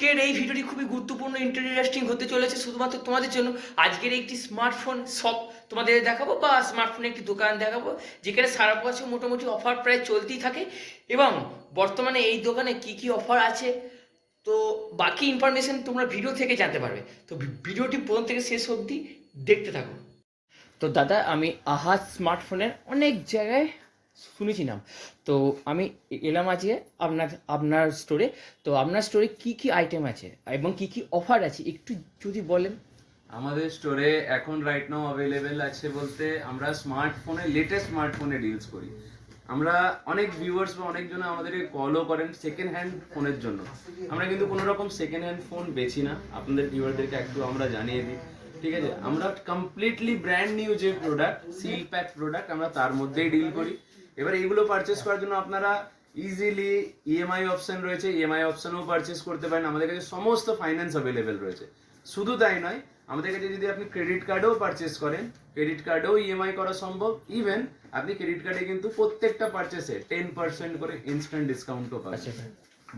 আজকের এই ভিডিওটি খুবই গুরুত্বপূর্ণ ইন্টারেস্টিং হতে চলেছে শুধুমাত্র তোমাদের জন্য। আজকের একটি স্মার্টফোন শপ তোমাদের দেখাবো বা স্মার্টফোনের একটি দোকান দেখাবো, যেখানে সারা বছর মোটামুটি অফার প্রায় চলতেই থাকে এবং বর্তমানে এই দোকানে কি কি অফার আছে তো বাকি ইনফরমেশন তোমরা ভিডিও থেকে জানতে পারবে। তো ভিডিওটি প্রথম থেকে শেষ অবধি দেখতে থাকো। তো দাদা, আমি আহাদ স্মার্টফোনের অনেক জায়গায় শুনেছিলাম, তো আমি এলাম আজকে আপনার স্টোরে। তো আপনার স্টোরে কি কি আইটেম আছে এবং কি কি অফার আছে একটু যদি বলেন। আমাদের স্টোরে এখন রাইট নাও অ্যাভেলেবেল আছে বলতে আমরা লেটেস্ট স্মার্টফোনে ডিলস করি। আমরা অনেক ভিউয়ার্স বা অনেকজন আমাদেরকে কলও করেন সেকেন্ড হ্যান্ড ফোনের জন্য। আমরা কিন্তু কোনো রকম সেকেন্ড হ্যান্ড ফোন বেচি না, আপনাদের ভিউয়ারদেরকে একটু আমরা জানিয়ে দিই, ঠিক আছে? আমরা কমপ্লিটলি ব্র্যান্ড নিউ যে প্রোডাক্ট, সিল প্যাক প্রোডাক্ট, আমরা তার মধ্যেই ডিল করি। এবার এইগুলো পারচেস করার জন্য আপনারা ইজিলি ইএমআই অপশন রয়েছে, ইএমআই অপশনও পারচেস করতে পারেন। আমাদের কাছে সমস্ত ফাইন্যান্স অ্যাভেলেবেল রয়েছে। শুধু তাই নয়, আমাদের কাছে যদি আপনি ক্রেডিট কার্ডেও পারচেস করেন, ক্রেডিট কার্ডেও ইএমআই করা সম্ভব। ইভেন আপনি ক্রেডিট কার্ডে কিন্তু প্রত্যেকটা পারচেসে 10% করে ইনস্ট্যান্ট ডিসকাউন্টও পাচ্ছেন।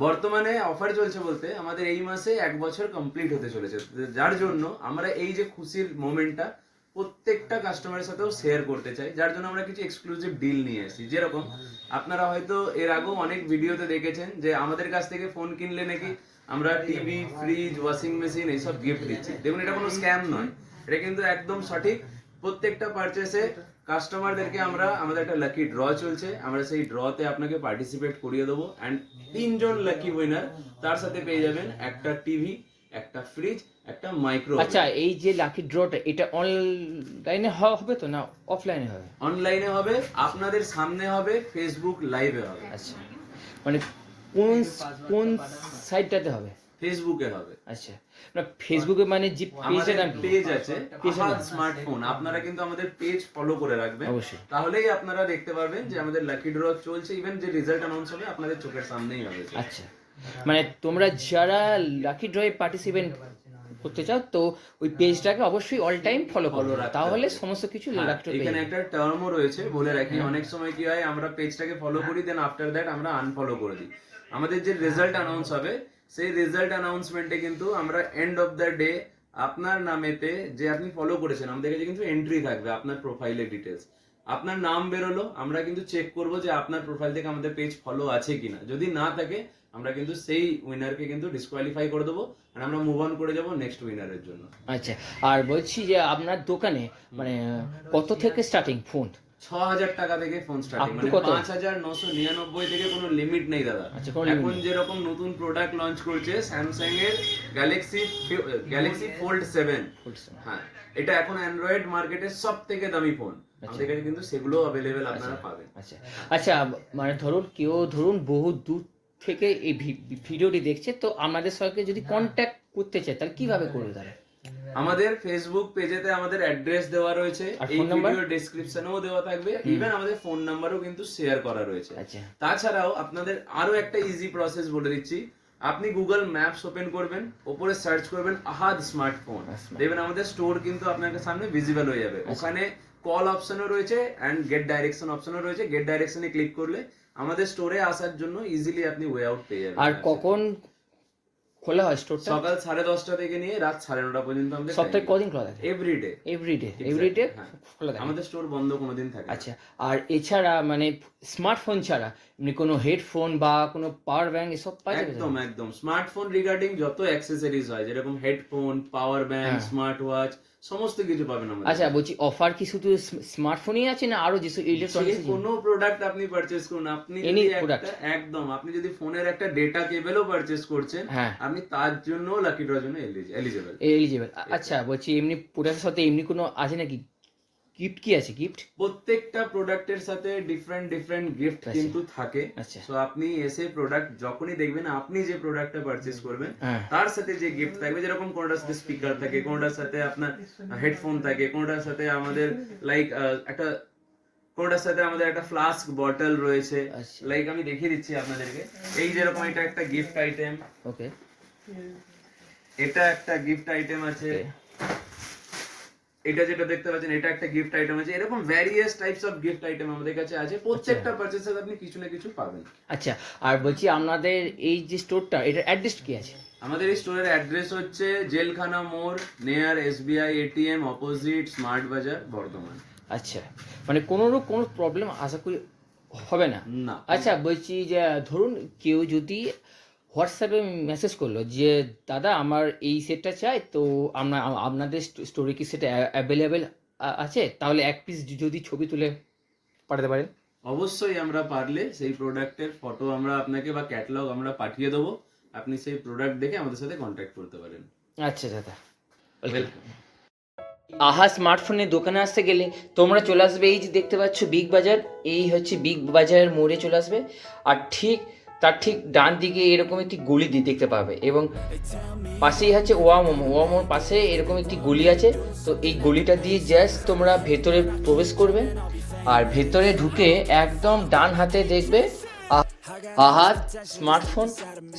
বর্তমানে অফার চলছে বলতে আমাদের এই মাসে 1 বছর কমপ্লিট হতে চলেছে, যার জন্য আমরা এই যে খুশির মোমেন্টটা প্রত্যেকটা কাস্টমারের সাথেও শেয়ার করতে চাই, যার জন্য আমরা কিছু এক্সক্লুসিভ ডিল নিয়ে এসেছি। যেরকম আপনারা হয়তো এর আগেও অনেক ভিডিওতে দেখেছেন যে আমাদের কাছ থেকে ফোন কিনলে নাকি আমরা টিভি, ফ্রিজ, ওয়াশিং মেশিন এইসব গিফট দিচ্ছি। দেখুন, এটা কোনো স্ক্যাম নয়, এটা কিন্তু একদম সঠিক। প্রত্যেকটা পারচেসে কাস্টমারদেরকে আমাদের একটা লাকি ড্র চলছে, আমরা সেই ড্রতে আপনাকে পার্টিসিপেট করিয়ে দেবো। অ্যান্ড 3 জন লাকি উইনার, তার সাথে পেয়ে যাবেন একটা টিভি, একটা ফ্রিজ, একটা মাইক্রো। আচ্ছা, এই যে লাকি ড্রটা এটা অনলাইনে হবে তো না অফলাইনে হবে? অনলাইনে হবে, আপনাদের সামনে হবে, ফেসবুক লাইভে হবে। আচ্ছা, মানে কোন কোন সাইটটাতে হবে? ফেসবুকে হবে। আচ্ছা, না ফেসবুকে মানে যে পেজের নাম পেজ আছে আহাদ স্মার্টফোন, আপনারা কিন্তু আমাদের পেজ ফলো করে রাখবেন, অবশ্যই। তাহলেই আপনারা দেখতে পারবেন যে আমাদের লাকি ড্র চলছে। ইভেন যে রেজাল্ট অ্যানাউন্স হবে আপনাদের চোখের সামনেই হবে। আচ্ছা, মানে তোমরা যারা লাকি ড্রয়ে পার্টিসিপেট করতে চাও তো ওই পেজটাকে অবশ্যই অল টাইম ফলো করো, তাহলে সমস্ত কিছু লাকি ড্র। এখানে একটা টার্মও রয়েছে, বলে রাখি। অনেক সময় কি হয়, আমরা পেজটাকে ফলো করি, দেন আফটার দ্যাট আমরা আনফলো করে দিই। আমাদের যে রেজাল্ট অ্যানাউন্স হবে সেই রেজাল্ট অ্যানাউন্সমেন্টে কিন্তু আমরা এন্ড অফ দ্য ডে আপনার নামেতে যে আপনি ফলো করেছেন, আমাদের কাছে কিন্তু এন্ট্রি থাকবে আপনার প্রোফাইলের ডিটেলস। আপনার নাম বেরোলো, আমরা কিন্তু চেক করব যে আপনার প্রোফাইল থেকে আমাদের পেজ ফলো আছে কিনা। যদি না থাকে আমরা কিন্তু সেই উইনারকে কিন্তু ডিসকোয়ালিফাই করে দেবো, আর আমরা মুভ অন করে যাব নেক্সট উইনারের জন্য। আচ্ছা, আর বলছি যে আপনার দোকানে মানে কত থেকে স্টার্টিং ফোন? 6,000 টাকা থেকে ফোন স্টার্টিং, মানে 5,999 থেকে কোনো লিমিট নেই দাদা। আচ্ছা, এখন যেরকম নতুন প্রোডাক্ট লঞ্চ করছে স্যামসাং এর গ্যালাক্সি ফোল্ড 7, হ্যাঁ, এটা এখন অ্যান্ড্রয়েড মার্কেটের সব থেকে দামি ফোন। আমাদের কাছে কিন্তু সেগুলো অ্যাভেলেবেল আপনারা পাবেন। আচ্ছা আচ্ছা, মানে ধরুন বহু দূর থেকে এই ভিডিওটি দেখছে, তো আমাদের সঙ্গে যদি কন্ট্যাক্ট করতে চায় তাহলে কিভাবে করবে তারা? আমাদের ফেসবুক পেজেতে আমাদের অ্যাড্রেস দেওয়া রয়েছে, এই ভিডিও ডেসক্রিপশনেও দেওয়া থাকবে। ইভেন আমাদের ফোন নাম্বারও কিন্তু শেয়ার করা রয়েছে। আচ্ছা, তাছাড়াও আপনাদের আরো একটা ইজি প্রসেস বলে দিচ্ছি। আপনি গুগল ম্যাপস ওপেন করবেন, ওপরে সার্চ করবেন আহাদ স্মার্টফোন, দেখবেন আমাদের স্টোর কিন্তু আপনার সামনে ভিজিবল হয়ে যাবে। ওখানে কল অপশনও রয়েছে অ্যান্ড গেট ডাইরেকশন অপশনও রয়েছে। গেট ডাইরেকশনে ক্লিক করলে আমাদের স্টোরে আসার জন্য ইজিলি আপনি ওয়ে আউট পেয়ে যাবেন। আর কখন খোলা হয় স্টোরটা? সকাল 10:30 থেকে নিয়ে রাত 9:30 পর্যন্ত আমাদের। সপ্তাহে কদিন খোলা থাকে? এভরিডে খোলা থাকে, আমাদের স্টোর বন্ধ কোনোদিন থাকে। আচ্ছা, আর এছাড়া মানে স্মার্টফোন ছাড়া এমনি কোনো হেডফোন বা কোনো পাওয়ার ব্যাংক এসব পাওয়া যাবে? একদম স্মার্টফোন রিগার্ডিং যত অ্যাক্সেসরিজ হয়, যেরকম headphone, power bank, smart watch, সমস্ত কিছু পাবেন আমাদের। আচ্ছা, বলছি অফার কি শুধু স্মার্টফোনই আছে না আরো যেসব ইলেকট্রনিক্স? কোনো প্রোডাক্ট আপনি পারচেজ করুন, আপনি যদি আপনি যদি ফোনের একটা ডেটা কেবলও পারচেজ করছেন, আপনি তার জন্য লাকি ড্রর জন্য এলিজিবল। আচ্ছা, বলছি এমনি প্রোডাক্টের সাথে এমনি কোনো আছে নাকি গিফট? কি আছে গিফট? প্রত্যেকটা প্রোডাক্টের সাথে ডিফারেন্ট গিফট কিন্তু থাকে। সো আপনি এসে প্রোডাক্ট যখনই দেখবেন, আপনি যে প্রোডাক্টটা পারচেজ করবেন তার সাথে যে গিফট থাকবে, যেরকম কোনটার সাথে স্পিকার থাকে, কোনটার সাথে আপনার হেডফোন থাকে, কোনটার সাথে আমাদের কোনটার সাথে আমাদের একটা ফ্লাস্ক বটল রয়েছে। লাইক আমি দেখিয়ে দিচ্ছি আপনাদেরকে, এই যেরকম এটা একটা গিফট আইটেম। ওকে, এটা একটা গিফট আইটেম আছে। এটা যেটা দেখতে পাচ্ছেন এটা একটা গিফট আইটেম আছে। এরকম various types of gift item আমাদের কাছে আছে। প্রত্যেকটা পারচেজে আপনি কিছু না কিছু পাবেন। আচ্ছা, আর বলছি আপনাদের এই যে স্টোরটা, এটার অ্যাড্রেস কি আছে? আমাদের এই স্টোরের অ্যাড্রেস হচ্ছে জেলখানা মোড়, নেয়ার SBI ATM, অপোজিট স্মার্ট বাজার, বর্ধমান। আচ্ছা, মানে কোনো প্রবলেম আশা করি হবে না। না, আচ্ছা, বলছি যে ধরুন কেউ যদি হোয়াটসঅ্যাপে মেসেজ করলো যে দাদা আমার এই সেটটা চাই, তো আপনাদের স্টোরে কি সেটা অ্যাভেলেবেল আছে, তাহলে এক পিস যদি ছবি তুলে পাঠাতে পারেন? অবশ্যই আমরা পারলে সেই প্রোডাক্টের ফটো আমরা আপনাকে বা ক্যাটালগ আমরা পাঠিয়ে দেবো, আপনি সেই প্রোডাক্ট দেখে আমাদের সাথে কন্ট্যাক্ট করতে পারেন। আচ্ছা দাদা, আহা স্মার্টফোনের দোকানে আসতে গেলে তোমরা চলে আসবে, এই যে দেখতে পাচ্ছ বিগ বাজার, এই হচ্ছে বিগ বাজারের মোড়ে চলে আসবে, আর ঠিক তার ঠিক ডান দিকে এরকম একটি গলি দেখতে পাবে, এবং পাশেই হচ্ছে ওয়ামোর পাশে এরকম একটি গলি আছে। তো এই গলিটা দিয়ে জাস্ট তোমরা ভেতরে প্রবেশ করবে, আর ভেতরে ঢুকে একদম ডান হাতে দেখবে আহা স্মার্টফোন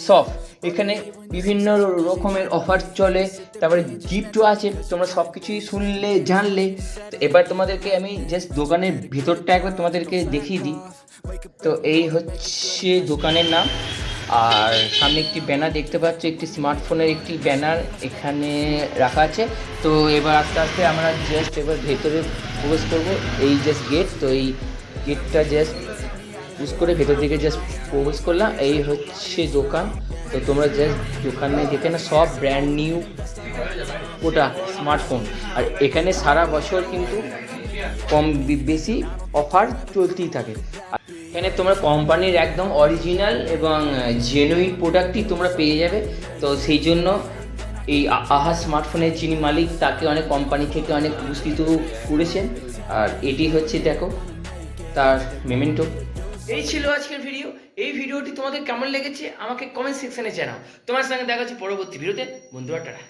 শপ। এখানে বিভিন্ন রকমের অফার চলে, তারপরে গিফটও আছে, তোমরা সব কিছুই শুনলে জানলে। তো এবার তোমাদেরকে আমি জাস্ট দোকানের ভিতরটা একবার তোমাদেরকে দেখিয়ে দিই। তো এই হচ্ছে দোকানের নাম, আর সামনে একটি ব্যানার দেখতে পাচ্ছ, একটি স্মার্টফোনের একটি ব্যানার এখানে রাখা আছে। তো এবার আস্তে আস্তে আমরা জাস্ট এবার ভেতরে প্রবেশ করবো, এই জাস্ট গেট। তো এই গেটটা জাস্ট ইউজ করে ভেতর দিকে জাস্ট প্রবেশ করলাম, এই হচ্ছে দোকান। তো তোমরা জাস্ট দোকানে দেখে না সব ব্র্যান্ড নিউ ওটা স্মার্টফোন, আর এখানে সারা বছর কিন্তু কম বেশি অফার চলতেই থাকে। এখানে তোমরা কোম্পানির একদম অরিজিনাল এবং জেনুইন প্রোডাক্টই তোমরা পেয়ে যাবে। তো সেই জন্য এই আহা স্মার্টফোনের যিনি মালিক তাকে অনেক কোম্পানি থেকে অনেক পুরস্কৃত করেছেন, আর এটি হচ্ছে দেখো তার মেমেন্টো। এই ছিল আজকের ভিডিও। এই ভিডিওটি তোমাদের কেমন লেগেছে আমাকে কমেন্ট সেকশনে জানাও। তোমার সঙ্গে দেখা হচ্ছে পরবর্তী ভিডিওতে। বন্ধুরা, টাটা।